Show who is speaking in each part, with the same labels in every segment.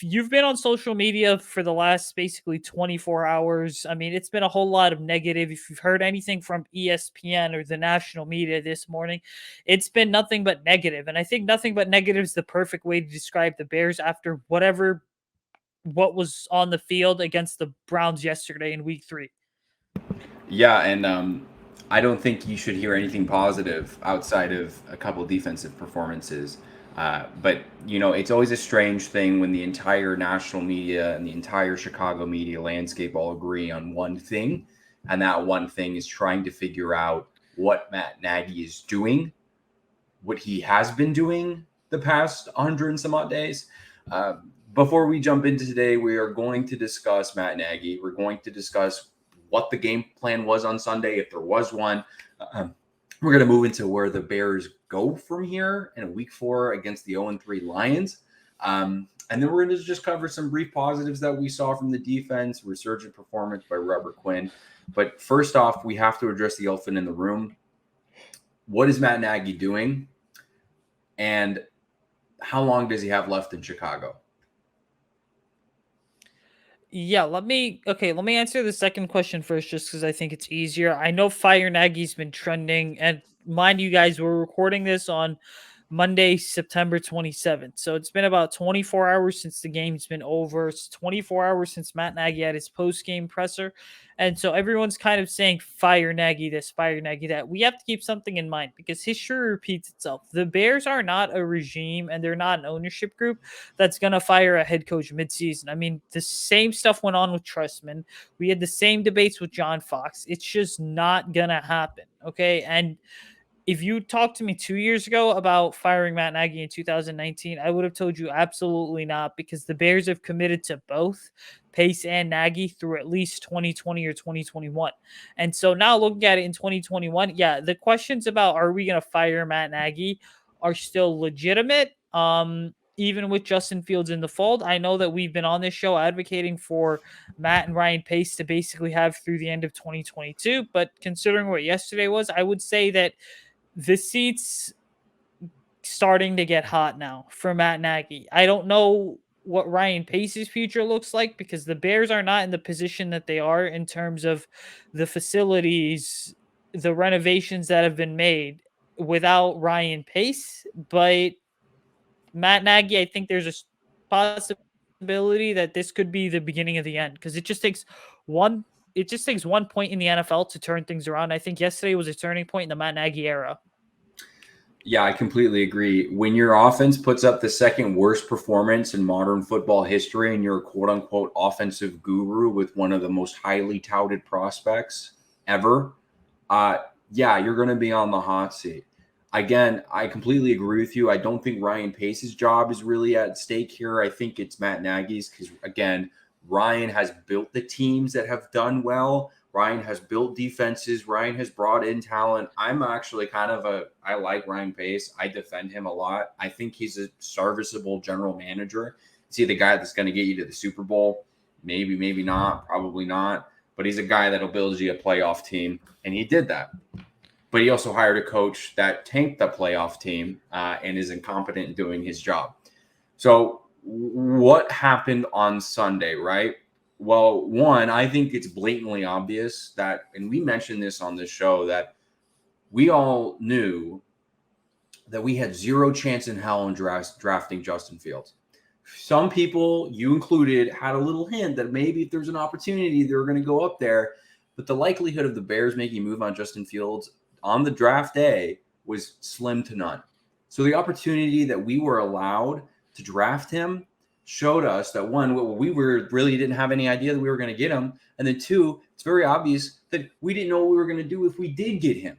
Speaker 1: you've been on social media for the last basically 24 hours, I mean, it's been a whole lot of negative. If you've heard anything from ESPN or the national media this morning, it's been nothing but negative. And I think nothing but negative is the perfect way to describe the Bears after what was on the field against the Browns yesterday in week 3.
Speaker 2: Yeah, and I don't think you should hear anything positive outside of a couple defensive performances. But it's always a strange thing when the entire national media and the entire Chicago media landscape all agree on one thing, and that one thing is trying to figure out what Matt Nagy is doing, what he has been doing the past 100 and some odd days. Before we jump into today, we are going to discuss Matt Nagy. We're going to discuss what the game plan was on Sunday, if there was one. We're going to move into where the Bears go from here in week 4 against the 0-3 Lions. And then we're going to just cover some brief positives that we saw from the defense, resurgent performance by Robert Quinn. But first off, we have to address the elephant in the room. What is Matt Nagy doing? And how long does he have left in Chicago?
Speaker 1: Yeah, let me answer the second question first, just because I think it's easier. I know Fire Nagy's been trending, and mind you guys, we're recording this on Monday, September 27th. So it's been about 24 hours since the game's been over. It's 24 hours since Matt Nagy had his post-game presser. And so everyone's kind of saying fire Nagy this, fire Nagy that. We have to keep something in mind because history repeats itself. The Bears are not a regime and they're not an ownership group that's going to fire a head coach midseason. I mean, the same stuff went on with Trustman. We had the same debates with John Fox. It's just not going to happen. Okay. And if you talked to me 2 years ago about firing Matt Nagy in 2019, I would have told you absolutely not, because the Bears have committed to both Pace and Nagy through at least 2020 or 2021. And so now looking at it in 2021, yeah, the questions about are we going to fire Matt Nagy are still legitimate. Even with Justin Fields in the fold, I know that we've been on this show advocating for Matt and Ryan Pace to basically have through the end of 2022. But considering what yesterday was, I would say that the seat's starting to get hot now for Matt Nagy. I don't know what Ryan Pace's future looks like because the Bears are not in the position that they are in terms of the facilities, the renovations that have been made without Ryan Pace. But Matt Nagy, I think there's a possibility that this could be the beginning of the end because one it just takes 1 point in the NFL to turn things around. I think yesterday was a turning point in the Matt Nagy era.
Speaker 2: Yeah, I completely agree. When your offense puts up the second worst performance in modern football history and you're a quote unquote offensive guru with one of the most highly touted prospects ever, yeah, you're going to be on the hot seat. Again, I completely agree with you. I don't think Ryan Pace's job is really at stake here. I think it's Matt Nagy's because, again, Ryan has built the teams that have done well. Ryan has built defenses. Ryan has brought in talent. I'm actually I like Ryan Pace. I defend him a lot. I think he's a serviceable general manager. Is he the guy that's going to get you to the Super Bowl? Maybe, maybe not, probably not. But he's a guy that'll build you a playoff team, and he did that. But he also hired a coach that tanked the playoff team and is incompetent in doing his job. So what happened on Sunday, right? Well, one, I think it's blatantly obvious that, and we mentioned this on this show, that we all knew that we had zero chance in hell in drafting Justin Fields. Some people, you included, had a little hint that maybe if there's an opportunity, they were going to go up there. But the likelihood of the Bears making a move on Justin Fields on the draft day was slim to none. So the opportunity that we were allowed to draft him showed us that, one, we really didn't have any idea that we were going to get him. And then two, it's very obvious that we didn't know what we were going to do if we did get him.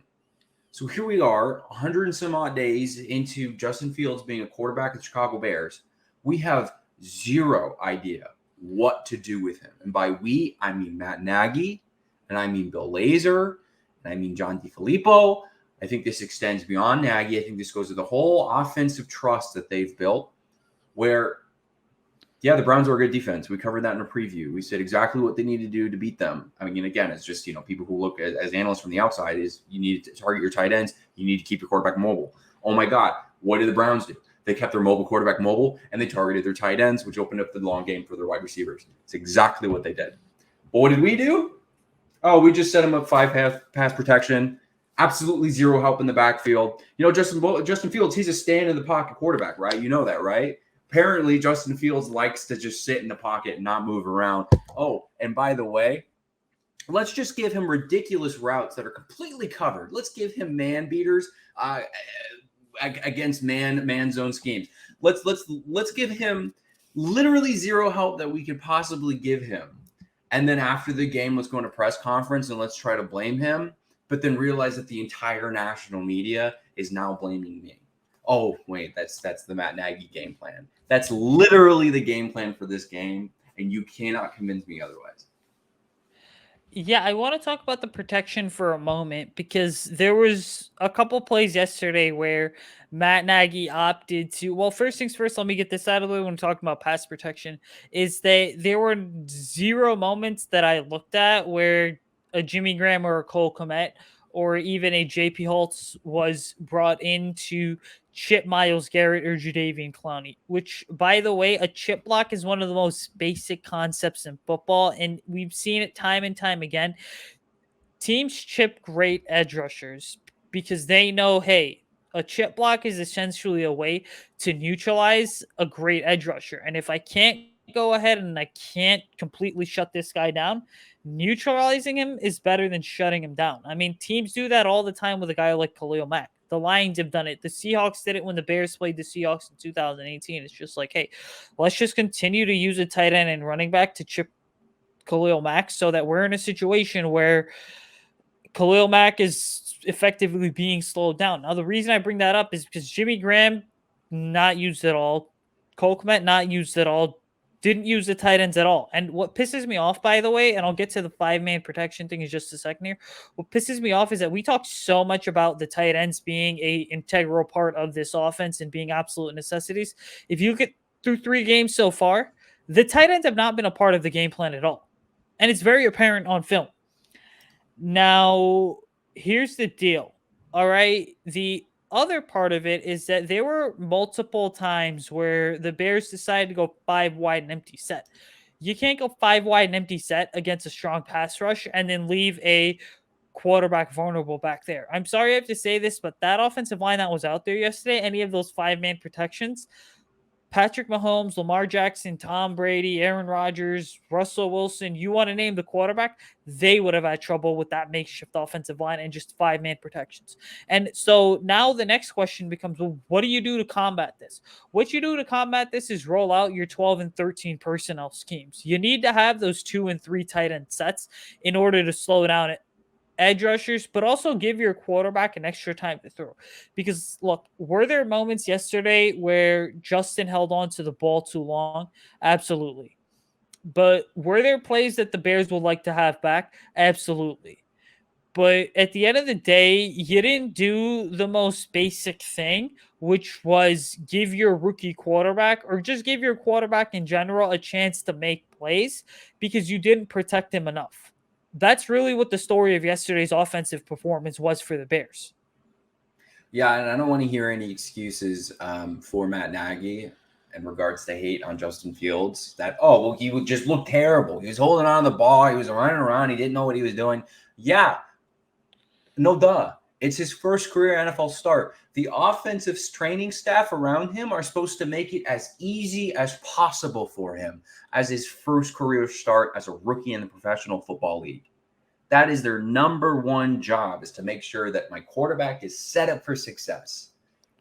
Speaker 2: So here we are, 100 and some odd days into Justin Fields being a quarterback of the Chicago Bears. We have zero idea what to do with him. And by we, I mean Matt Nagy, and I mean Bill Lazor, and I mean John DeFilippo. I think this extends beyond Nagy. I think this goes to the whole offensive trust that they've built where, yeah, the Browns are a good defense. We covered that in a preview. We said exactly what they need to do to beat them. I mean, again, it's just, people who look as analysts from the outside is you need to target your tight ends. You need to keep your quarterback mobile. Oh my God, what did the Browns do? They kept their mobile quarterback mobile, and they targeted their tight ends, which opened up the long game for their wide receivers. It's exactly what they did. But what did we do? Oh, we just set them up 5 pass protection. Absolutely zero help in the backfield. Justin Fields, he's a stand in the pocket quarterback, right? You know that, right? Apparently, Justin Fields likes to just sit in the pocket and not move around. Oh, and by the way, let's just give him ridiculous routes that are completely covered. Let's give him man beaters against man zone schemes. Let's give him literally zero help that we could possibly give him. And then after the game, let's go into press conference and let's try to blame him, but then realize that the entire national media is now blaming me. Oh, wait, that's the Matt Nagy game plan. That's literally the game plan for this game, and you cannot convince me otherwise.
Speaker 1: Yeah, I want to talk about the protection for a moment because there was a couple plays yesterday where Matt Nagy opted to. Well, first things first, let me get this out of the way when talking about pass protection. Is that there were zero moments that I looked at where a Jimmy Graham or a Cole Kmet or even a JP Holtz was brought in to chip Miles Garrett or Jadeveon Clowney, which, by the way, a chip block is one of the most basic concepts in football, and we've seen it time and time again. Teams chip great edge rushers because they know, hey, a chip block is essentially a way to neutralize a great edge rusher. And if I can't go ahead and I can't completely shut this guy down, neutralizing him is better than shutting him down. I mean, teams do that all the time with a guy like Khalil Mack. The Lions have done it. The Seahawks did it when the Bears played the Seahawks in 2018. It's just like, hey, let's just continue to use a tight end and running back to chip Khalil Mack so that we're in a situation where Khalil Mack is effectively being slowed down. Now, the reason I bring that up is because Jimmy Graham, not used at all. Cole Kmet, not used at all. Didn't use the tight ends at all. And what pisses me off, by the way, and I'll get to the 5-man protection thing in just a second here. What pisses me off is that we talk so much about the tight ends being a integral part of this offense and being absolute necessities. If you get through 3 games so far, the tight ends have not been a part of the game plan at all. And it's very apparent on film. Now, here's the deal. All right. The other part of it is that there were multiple times where the Bears decided to go 5 wide and empty set. You can't go 5 wide and empty set against a strong pass rush and then leave a quarterback vulnerable back there. I'm sorry I have to say this, but that offensive line that was out there yesterday, any of those 5-man protections, Patrick Mahomes, Lamar Jackson, Tom Brady, Aaron Rodgers, Russell Wilson, you want to name the quarterback, they would have had trouble with that makeshift offensive line and just 5-man protections. And so now the next question becomes, well, what do you do to combat this? What you do to combat this is roll out your 12 and 13 personnel schemes. You need to have those 2 and 3 tight end sets in order to slow down edge rushers, but also give your quarterback an extra time to throw. Because look, were there moments yesterday where Justin held on to the ball too long? Absolutely. But were there plays that the Bears would like to have back? Absolutely. But at the end of the day, you didn't do the most basic thing, which was give your rookie quarterback or just give your quarterback in general a chance to make plays because you didn't protect him enough. That's really what the story of yesterday's offensive performance was for the Bears.
Speaker 2: Yeah, and I don't want to hear any excuses for Matt Nagy in regards to hate on Justin Fields. That, oh, well, he would just look terrible. He was holding on to the ball. He was running around. He didn't know what he was doing. Yeah, no duh. It's his first career NFL start. The offensive training staff around him are supposed to make it as easy as possible for him as his first career start as a rookie in the Professional Football League. That is their number one job, is to make sure that my quarterback is set up for success.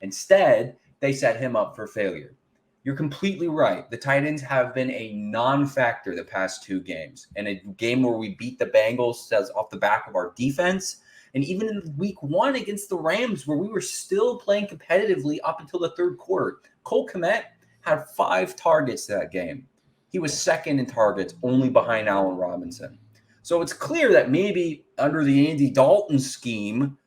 Speaker 2: Instead, they set him up for failure. You're completely right. The tight ends have been a non-factor the past 2 games. In a game where we beat the Bengals off the back of our defense, and even in week 1 against the Rams, where we were still playing competitively up until the 3rd quarter, Cole Kmet had 5 targets that game. He was second in targets, only behind Allen Robinson. So it's clear that maybe under the Andy Dalton scheme,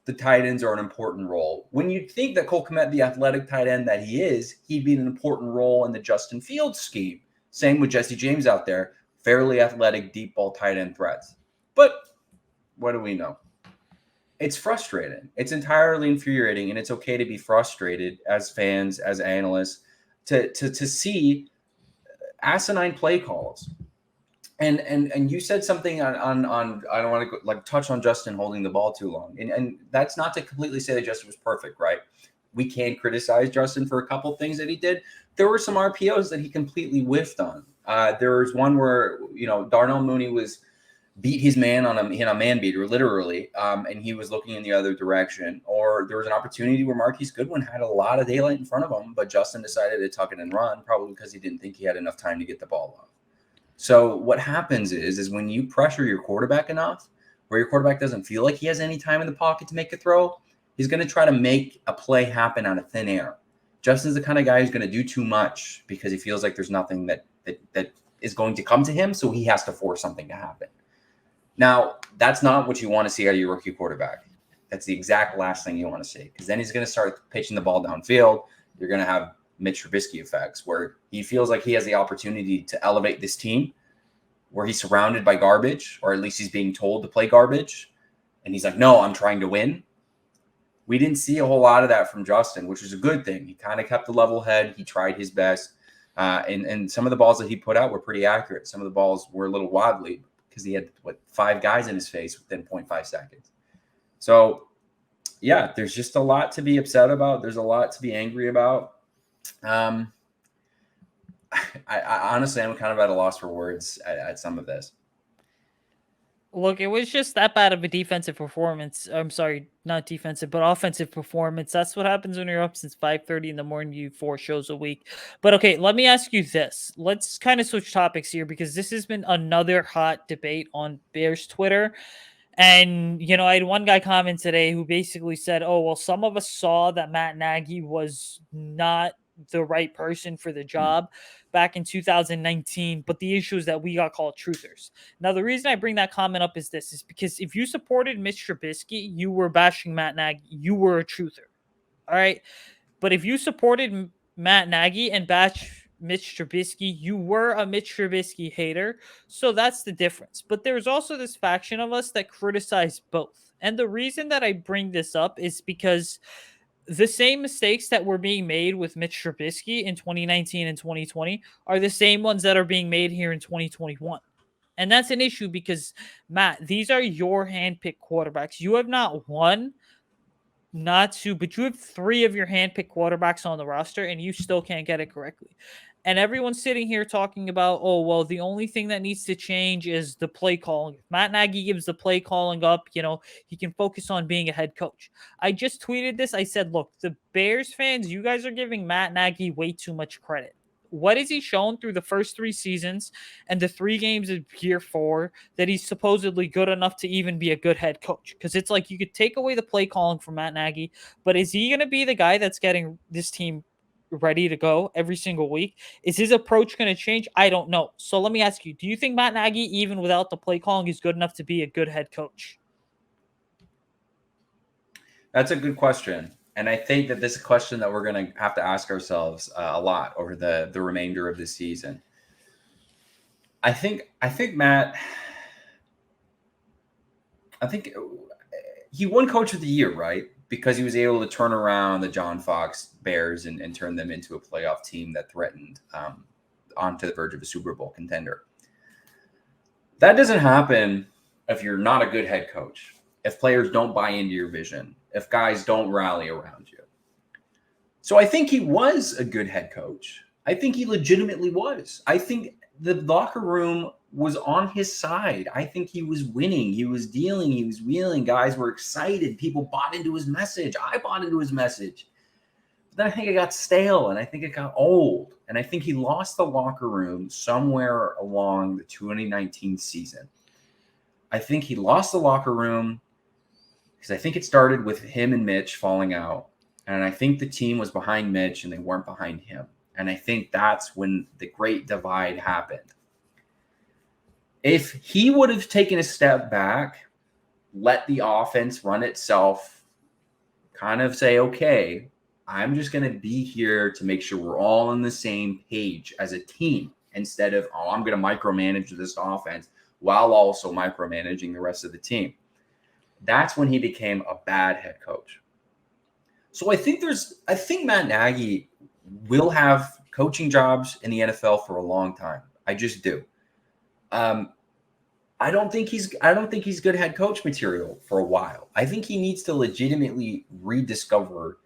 Speaker 2: the tight ends are an important role. When you think that Cole Kmet, the athletic tight end that he is, he'd be an important role in the Justin Fields scheme. Same with Jesse James out there, fairly athletic, deep ball tight end threats. But what do we know? It's frustrating. It's entirely infuriating, and it's okay to be frustrated as fans, as analysts, to see asinine play calls. And you said something on I don't want to like touch on Justin holding the ball too long, and that's not to completely say that Justin was perfect, right? We can criticize Justin for a couple things that he did. There were some RPOs that he completely whiffed on. There was one where Darnell Mooney was beat his man on a man beater, literally, and he was looking in the other direction. Or there was an opportunity where Marquise Goodwin had a lot of daylight in front of him, but Justin decided to tuck it and run, probably because he didn't think he had enough time to get the ball off. So what happens is when you pressure your quarterback enough, where your quarterback doesn't feel like he has any time in the pocket to make a throw, he's going to try to make a play happen out of thin air. Justin's the kind of guy who's going to do too much because he feels like there's nothing that is going to come to him, so he has to force something to happen. Now, that's not what you want to see out of your rookie quarterback. That's the exact last thing you want to see, because then he's going to start pitching the ball downfield. You're going to have Mitch Trubisky effects where he feels like he has the opportunity to elevate this team, where he's surrounded by garbage, or at least he's being told to play garbage. And he's like, no, I'm trying to win. We didn't see a whole lot of that from Justin, which was a good thing. He kind of kept a level head. He tried his best. And some of the balls that he put out were pretty accurate. Some of the balls were a little wobbly because he had, 5 guys in his face within 0.5 seconds. So, yeah, there's just a lot to be upset about. There's a lot to be angry about. I honestly, I'm kind of at a loss for words at some of this.
Speaker 1: Look, it was just that bad of a defensive performance. I'm sorry, not defensive, but offensive performance. That's what happens when you're up since 5:30 in the morning. You 4 shows a week. But okay, let me ask you this. Let's kind of switch topics here, because this has been another hot debate on Bears Twitter. And, I had one guy comment today who basically said, oh, well, some of us saw that Matt Nagy was not the right person for the job back in 2019, but the issue is that we got called truthers. Now, the reason I bring that comment up is because if you supported Mitch Trubisky, you were bashing Matt Nagy. You were a truther. All right. But if you supported Matt Nagy and bashed Mitch Trubisky, you were a Mitch Trubisky hater. So that's the difference. But there's also this faction of us that criticize both. And the reason that I bring this up is because the same mistakes that were being made with Mitch Trubisky in 2019 and 2020 are the same ones that are being made here in 2021. And that's an issue because, Matt, these are your handpicked quarterbacks. You have not one, not 2, but you have 3 of your handpicked quarterbacks on the roster, and you still can't get it correctly. And everyone's sitting here talking about, oh, well, the only thing that needs to change is the play calling. If Matt Nagy gives the play calling up, he can focus on being a head coach. I just tweeted this. I said, look, the Bears fans, you guys are giving Matt Nagy way too much credit. What has he shown through the first 3 seasons and the 3 games of year 4 that he's supposedly good enough to even be a good head coach? Because it's like you could take away the play calling from Matt Nagy, but is he going to be the guy that's getting this team ready to go every single week? Is his approach going to change? I don't know. So let me ask you, do you think Matt Nagy, even without the play calling, is good enough to be a good head coach?
Speaker 2: That's a good question. And I think that this is a question that we're going to have to ask ourselves a lot over the remainder of the season. I think he won Coach of the Year, right? Because he was able to turn around the John Fox Bears and turn them into a playoff team that threatened onto the verge of a Super Bowl contender. That doesn't happen if you're not a good head coach, if players don't buy into your vision, if guys don't rally around you. So I think he was a good head coach. I think he legitimately was. I think the locker room was on his side. I think he was winning. He was dealing. He was wheeling. Guys were excited. People bought into his message. I bought into his message. But then I think it got stale, and I think it got old. And I think he lost the locker room somewhere along the 2019 season. I think he lost the locker room because I think it started with him and Mitch falling out. And I think the team was behind Mitch and they weren't behind him. And I think that's when the great divide happened. If he would have taken a step back, let the offense run itself, kind of say, okay, I'm just going to be here to make sure we're all on the same page as a team, instead of, oh, I'm going to micromanage this offense while also micromanaging the rest of the team. That's when he became a bad head coach. So I think Matt Nagy will have coaching jobs in the NFL for a long time. I just do. I don't think he's good head coach material for a while. I think he needs to legitimately rediscover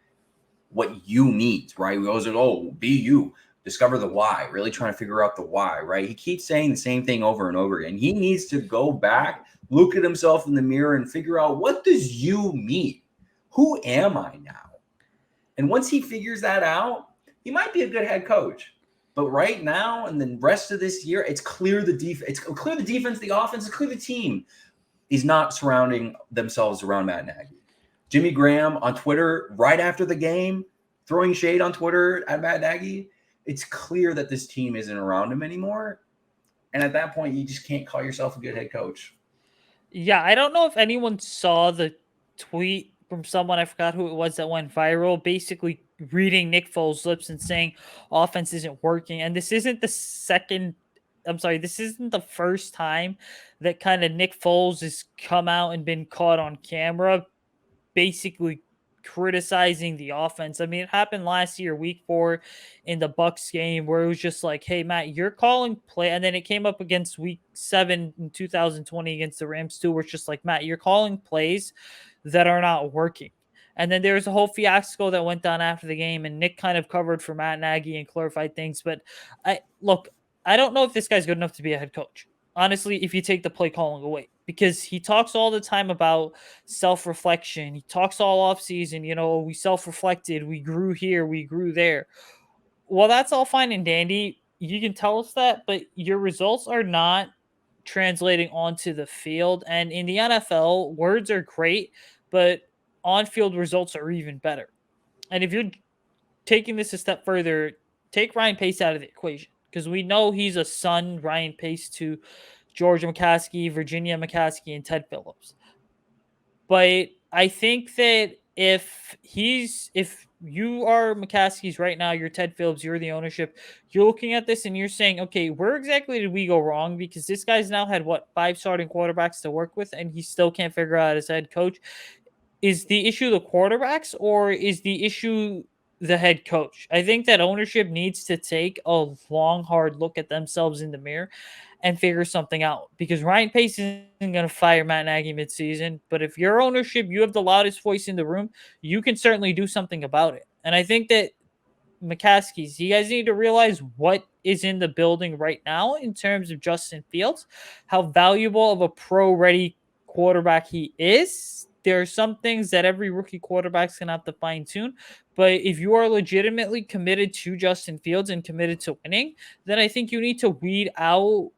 Speaker 2: what you need, right? He goes, oh, be you, discover the why, really trying to figure out the why, right? He keeps saying the same thing over and over again. He needs to go back, look at himself in the mirror and figure out, what does you mean? Who am I now? And once he figures that out, he might be a good head coach. But right now and the rest of this year, it's clear the defense, the offense, it's clear the team is not surrounding themselves around Matt Nagy. Jimmy Graham on Twitter right after the game, throwing shade on Twitter at Matt Nagy. It's clear that this team isn't around him anymore. And at that point, you just can't call yourself a good head coach.
Speaker 1: Yeah, I don't know if anyone saw the tweet from someone, I forgot who it was, that went viral, basically reading Nick Foles' lips and saying offense isn't working. And this isn't this isn't the first time that kind of Nick Foles has come out and been caught on camera basically criticizing the offense. I mean, it happened last year, week 4 in the Bucks game, where it was just like, hey, Matt, you're calling play. And then it came up against week 7 in 2020 against the Rams too, where it's just like, Matt, you're calling plays that are not working. And then there was a whole fiasco that went down after the game, and Nick kind of covered for Matt Nagy and clarified things. But I don't know if this guy's good enough to be a head coach. Honestly, if you take the play calling away, because he talks all the time about self-reflection. He talks all off season, we self-reflected, we grew here, we grew there. Well, that's all fine and dandy. You can tell us that, but your results are not translating onto the field. And in the NFL, words are great, but on-field results are even better. And if you're taking this a step further, take Ryan Pace out of the equation, because we know he's a son, Ryan Pace, to George McCaskey, Virginia McCaskey, and Ted Phillips. But I think that if you are McCaskey's right now, you're Ted Phillips, you're the ownership, you're looking at this and you're saying, okay, where exactly did we go wrong? Because this guy's now had 5 starting quarterbacks to work with, and he still can't figure out his head coach. Is the issue the quarterbacks, or is the issue the head coach? I think that ownership needs to take a long, hard look at themselves in the mirror and figure something out, because Ryan Pace isn't going to fire Matt Nagy midseason. But if your ownership, you have the loudest voice in the room, you can certainly do something about it. And I think that McCaskey's, you guys need to realize what is in the building right now in terms of Justin Fields, how valuable of a pro-ready quarterback he is. There are some things that every rookie quarterback's going to have to fine tune. But if you are legitimately committed to Justin Fields and committed to winning, then I think you need to weed out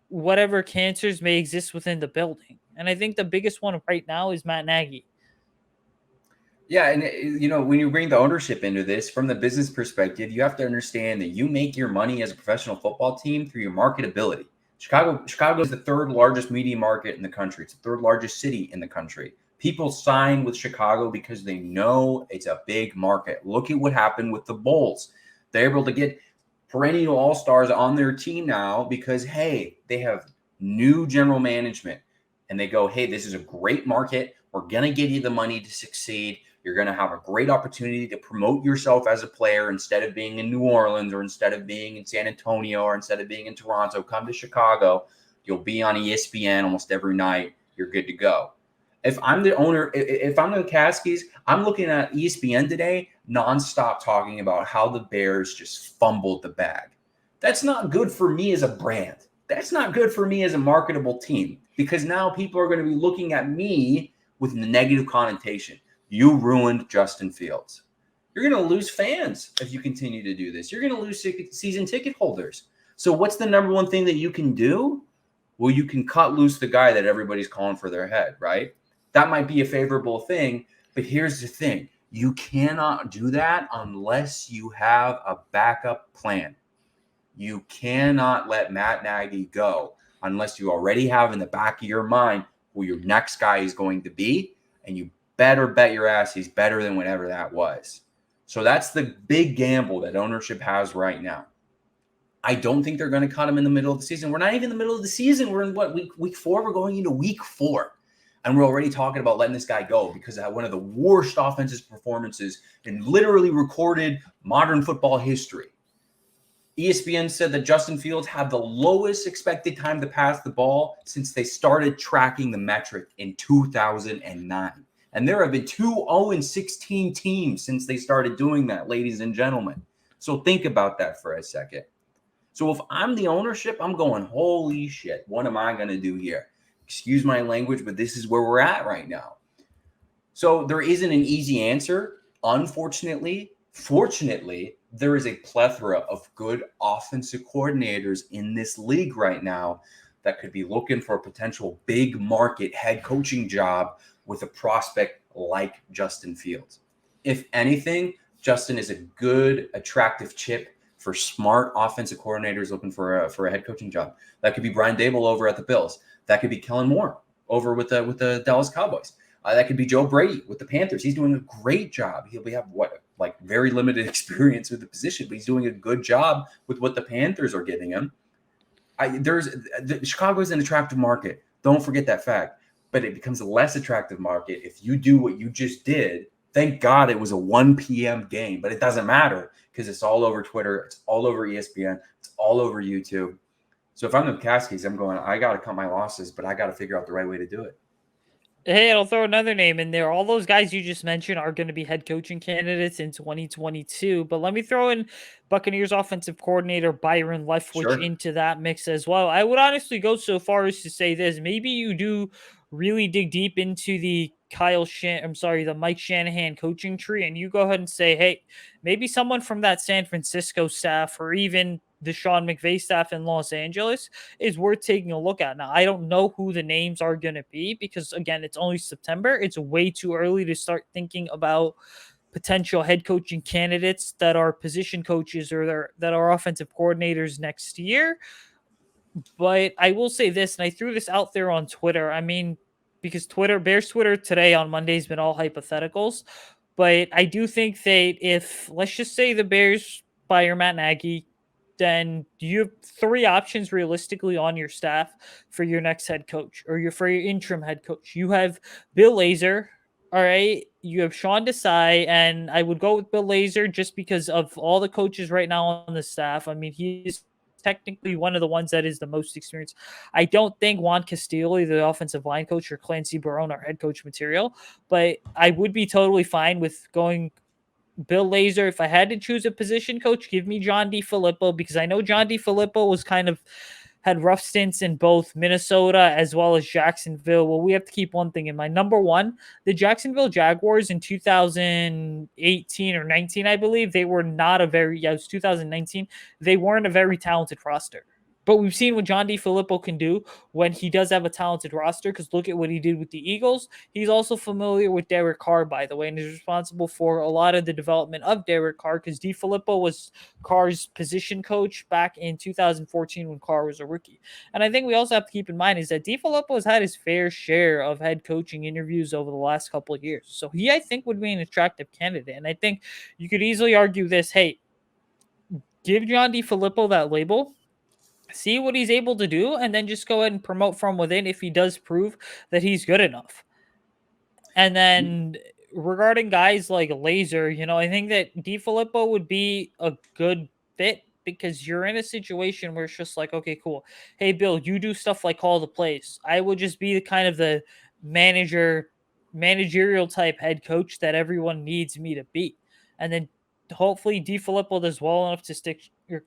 Speaker 1: whatever cancers may exist within the building. And I think the biggest one right now is Matt Nagy.
Speaker 2: Yeah, and when you bring the ownership into this from the business perspective, you have to understand that you make your money as a professional football team through your marketability. Chicago is the 3rd largest media market in the country. It's the 3rd largest city in the country. People sign with Chicago because they know it's a big market. Look at what happened with the Bulls. They're able to get perennial all-stars on their team now because, hey, they have new general management. And they go, hey, this is a great market. We're going to give you the money to succeed. You're going to have a great opportunity to promote yourself as a player instead of being in New Orleans or instead of being in San Antonio or instead of being in Toronto. Come to Chicago. You'll be on ESPN almost every night. You're good to go. If I'm the owner, if I'm the Caskies, I'm looking at ESPN today nonstop talking about how the Bears just fumbled the bag. That's not good for me as a brand. That's not good for me as a marketable team, because now people are going to be looking at me with the negative connotation. You ruined Justin Fields. You're going to lose fans if you continue to do this. You're going to lose season ticket holders. So what's the number one thing that you can do? Well, you can cut loose the guy that everybody's calling for their head, right? That might be a favorable thing, but here's the thing. You cannot do that unless you have a backup plan. You cannot let Matt Nagy go unless you already have in the back of your mind who your next guy is going to be, and you better bet your ass he's better than whatever that was. So that's the big gamble that ownership has right now. I don't think they're going to cut him in the middle of the season. We're not even in the middle of the season. We're in week 4? We're going into week 4. And we're already talking about letting this guy go because of one of the worst offensive performances in literally recorded modern football history. ESPN said that Justin Fields had the lowest expected time to pass the ball since they started tracking the metric in 2009. And there have been 2 0-16 teams since they started doing that, ladies and gentlemen. So think about that for a second. So if I'm the ownership, I'm going, holy shit, what am I going to do here? Excuse my language, but this is where we're at right now. So there isn't an easy answer. Unfortunately, fortunately, there is a plethora of good offensive coordinators in this league right now that could be looking for a potential big market head coaching job with a prospect like Justin Fields. If anything, Justin is a good, attractive chip for smart offensive coordinators looking for a head coaching job. That could be Brian Daboll over at the Bills. That could be Kellen Moore over with the Dallas Cowboys. That could be Joe Brady with the Panthers. He's doing a great job. He'll have very limited experience with the position, but he's doing a good job with what the Panthers are giving him. Chicago is an attractive market. Don't forget that fact. But it becomes a less attractive market if you do what you just did. Thank God it was a 1 p.m. game, but it doesn't matter because it's all over Twitter. It's all over ESPN. It's all over YouTube. So if I'm the Caskies, I'm going, I got to cut my losses, but I got to figure out the right way to do it.
Speaker 1: Hey, I'll throw another name in there. All those guys you just mentioned are going to be head coaching candidates in 2022. But let me throw in Buccaneers offensive coordinator Byron Leftwich into that mix as well. I would honestly go so far as to say this. Maybe you do really dig deep into the the Mike Shanahan coaching tree, and you go ahead and say, hey, maybe someone from that San Francisco staff or even the Sean McVay staff in Los Angeles is worth taking a look at. Now, I don't know who the names are going to be because, again, it's only September. It's way too early to start thinking about potential head coaching candidates that are position coaches or that are offensive coordinators next year. But I will say this, and I threw this out there on Twitter. I mean, because Bears Twitter today on Monday has been all hypotheticals. But I do think that if, let's just say the Bears fire Matt Nagy, then you have 3 options realistically on your staff for your next head coach or for your interim head coach. You have Bill Lazor, all right. You have Sean Desai, and I would go with Bill Lazor just because of all the coaches right now on the staff. I mean, he's technically one of the ones that is the most experienced. I don't think Juan Castillo, the offensive line coach, or Clancy Barone are head coach material, but I would be totally fine with going Bill Lazor. If I had to choose a position coach, give me John DeFilippo, because I know John DeFilippo was had rough stints in both Minnesota as well as Jacksonville. Well, we have to keep one thing in mind. Number one, the Jacksonville Jaguars in 2018 or 19, I believe, it was 2019. They weren't a very talented roster. But we've seen what John DeFilippo can do when he does have a talented roster, because look at what he did with the Eagles. He's also familiar with Derek Carr, by the way, and is responsible for a lot of the development of Derek Carr, because DeFilippo was Carr's position coach back in 2014 when Carr was a rookie. And I think we also have to keep in mind is that DeFilippo has had his fair share of head coaching interviews over the last couple of years. So he, I think, would be an attractive candidate. And I think you could easily argue this, hey, give John DeFilippo that label, see what he's able to do, and then just go ahead and promote from within if he does prove that he's good enough. And then regarding guys like Lazor, I think that DeFilippo would be a good fit because you're in a situation where it's just like, okay, cool. Hey, Bill, you do stuff like call the plays. I would just be the managerial type head coach that everyone needs me to be. And then hopefully DeFilippo does well enough to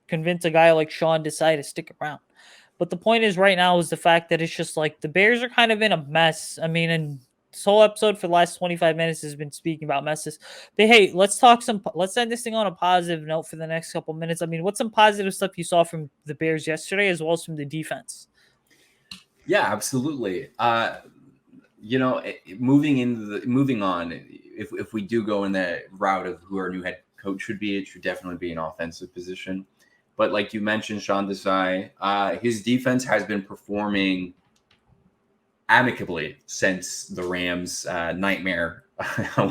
Speaker 1: convince a guy like Sean Desai to stick around. But the point is right now is the fact that it's just like the Bears are kind of in a mess. I mean, and this whole episode for the last 25 minutes has been speaking about messes. But hey, let's end this thing on a positive note for the next couple minutes. I mean, what's some positive stuff you saw from the Bears yesterday as well as from the defense?
Speaker 2: Yeah, absolutely. Moving on, if we do go in the route of who our new head coach should be, it should definitely be an offensive position. But like you mentioned, Sean Desai, his defense has been performing amicably since the Rams nightmare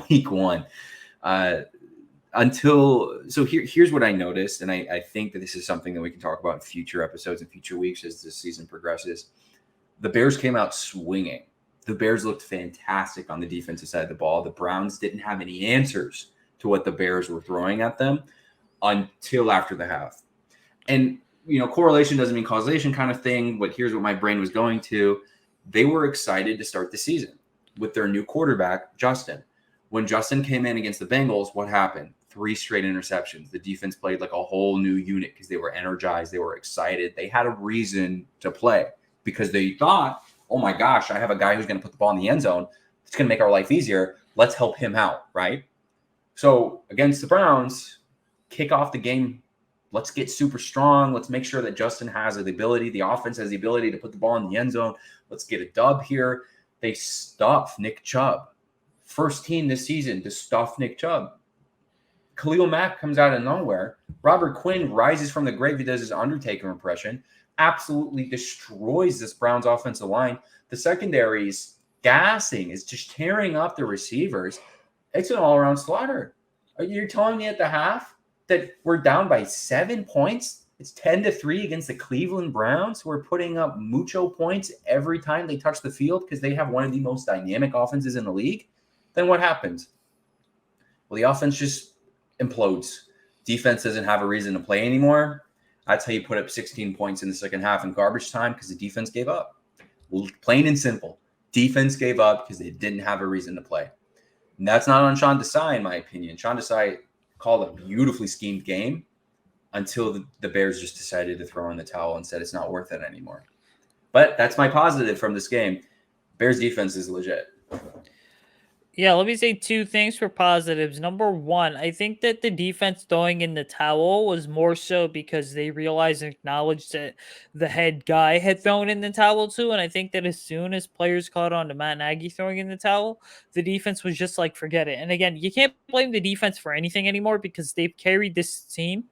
Speaker 2: week 1. Here's what I noticed, and I think that this is something that we can talk about in future episodes and future weeks as this season progresses. The Bears came out swinging. The Bears looked fantastic on the defensive side of the ball. The Browns didn't have any answers to what the Bears were throwing at them until after the half. And, correlation doesn't mean causation kind of thing, but here's what my brain was going to. They were excited to start the season with their new quarterback, Justin. When Justin came in against the Bengals, what happened? 3 straight interceptions. The defense played like a whole new unit because they were energized. They were excited. They had a reason to play because they thought, oh my gosh, I have a guy who's going to put the ball in the end zone. It's going to make our life easier. Let's help him out, right? So against the Browns, kick off the game. Let's get super strong. Let's make sure that Justin has the ability, the offense has the ability to put the ball in the end zone. Let's get a dub here. They stuff Nick Chubb. First team this season to stuff Nick Chubb. Khalil Mack comes out of nowhere. Robert Quinn rises from the grave. He does his Undertaker impression. Absolutely destroys this Browns offensive line. The secondary is gassing. It's just tearing up the receivers. It's an all-around slaughter. You're telling me at the half that we're down by 7 points? It's 10-3 against the Cleveland Browns, who are putting up mucho points every time they touch the field because they have one of the most dynamic offenses in the league. Then what happens? Well, the offense just implodes. Defense doesn't have a reason to play anymore. That's how you put up 16 points in the second half in garbage time, because the defense gave up. Plain and simple. Defense gave up because they didn't have a reason to play. And that's not on Sean Desai, in my opinion. Sean Desai called a beautifully schemed game until the Bears just decided to throw in the towel and said it's not worth it anymore. But that's my positive from this game. Bears defense is legit.
Speaker 1: Yeah, let me say 2 things for positives. Number 1, I think that the defense throwing in the towel was more so because they realized and acknowledged that the head guy had thrown in the towel too. And I think that as soon as players caught on to Matt Nagy throwing in the towel, the defense was just like, forget it. And again, you can't blame the defense for anything anymore because they've carried this team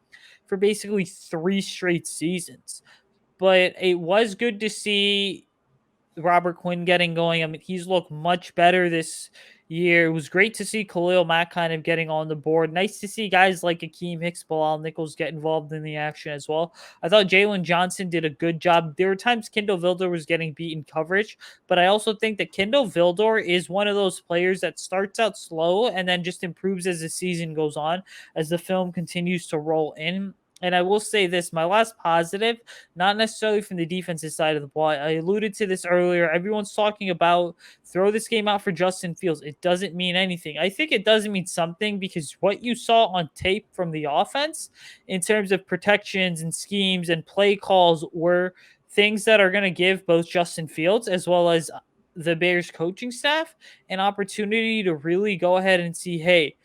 Speaker 1: for basically 3 straight seasons. But it was good to see Robert Quinn getting going. I mean, he's looked much better this year. It was great to see Khalil Mack kind of getting on the board. Nice to see guys like Akeem Hicks, Bilal Nichols get involved in the action as well. I thought Jalen Johnson did a good job. There were times Kindle Vildor was getting beat in coverage, but I also think that Kindle Vildor is one of those players that starts out slow and then just improves as the season goes on, as the film continues to roll in. And I will say this, my last positive, not necessarily from the defensive side of the ball. I alluded to this earlier. Everyone's talking about throw this game out for Justin Fields. It doesn't mean anything. I think it doesn't mean something because what you saw on tape from the offense in terms of protections and schemes and play calls were things that are going to give both Justin Fields as well as the Bears coaching staff an opportunity to really go ahead and see, hey,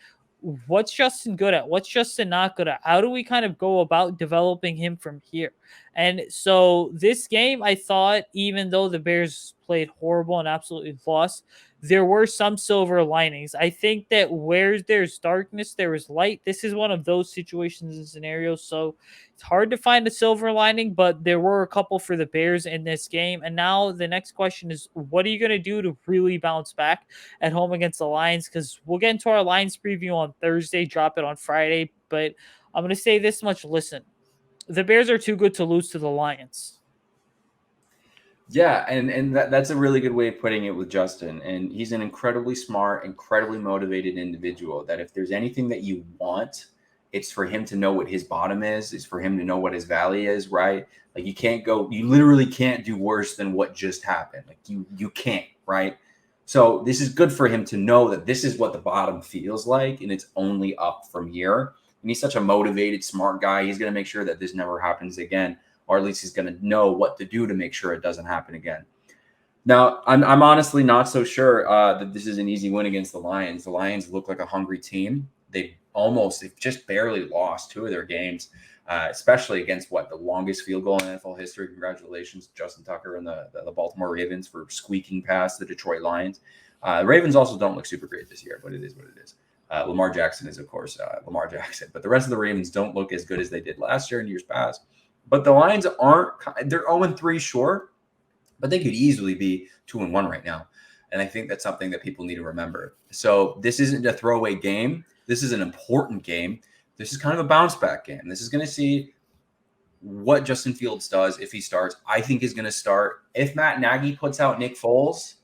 Speaker 1: what's Justin good at? What's Justin not good at? How do we kind of go about developing him from here? And so this game, I thought, even though the Bears played horrible and absolutely lost, there were some silver linings. I think that where there's darkness, there is light. This is one of those situations and scenarios. So it's hard to find a silver lining, but there were a couple for the Bears in this game. And now the next question is, what are you going to do to really bounce back at home against the Lions? Because we'll get into our Lions preview on Thursday, drop it on Friday. But I'm going to say this much. Listen, the Bears are too good to lose to the Lions.
Speaker 2: Yeah, and that's a really good way of putting it with Justin. And he's an incredibly smart, incredibly motivated individual that if there's anything that you want, it's for him to know what his bottom is. It's for him to know what his valley is, right? Like you literally can't do worse than what just happened. Like you can't, right? So this is good for him to know that this is what the bottom feels like and it's only up from here. And he's such a motivated, smart guy. He's going to make sure that this never happens again. Or at least he's going to know what to do to make sure it doesn't happen again. Now, I'm honestly not so sure that this is an easy win against the Lions. The Lions look like a hungry team. They've just barely lost 2 of their games, especially against the longest field goal in NFL history. Congratulations, Justin Tucker and the Baltimore Ravens for squeaking past the Detroit Lions. The Ravens also don't look super great this year, but it is what it is. Lamar Jackson is, of course, Lamar Jackson. But the rest of the Ravens don't look as good as they did last year and years past. But the Lions they're 0-3 short, but they could easily be 2-1 right now. And I think that's something that people need to remember. So this isn't a throwaway game. This is an important game. This is kind of a bounce back game. This is going to see what Justin Fields does if he starts. I think he's going to start. If Matt Nagy puts out Nick Foles,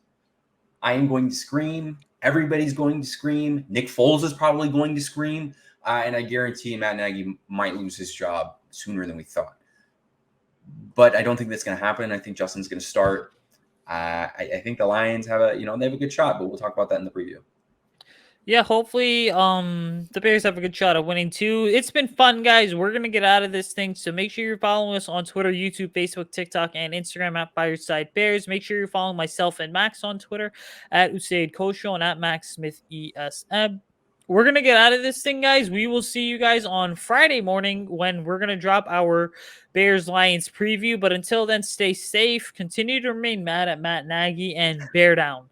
Speaker 2: I am going to scream. Everybody's going to scream. Nick Foles is probably going to scream. And I guarantee Matt Nagy might lose his job sooner than we thought. But I don't think that's going to happen. I think Justin's going to start. I think the Lions have they have a good shot, but we'll talk about that in the preview.
Speaker 1: Yeah, hopefully the Bears have a good shot at winning too. It's been fun, guys. We're gonna get out of this thing. So make sure you're following us on Twitter, YouTube, Facebook, TikTok, and Instagram at Fireside Bears. Make sure you're following myself and Max on Twitter at Usayd Kosho and at Max Smith ESM. We're gonna get out of this thing, guys. We will see you guys on Friday morning when we're gonna drop our Bears Lions preview. But until then, stay safe, continue to remain mad at Matt Nagy, and bear down.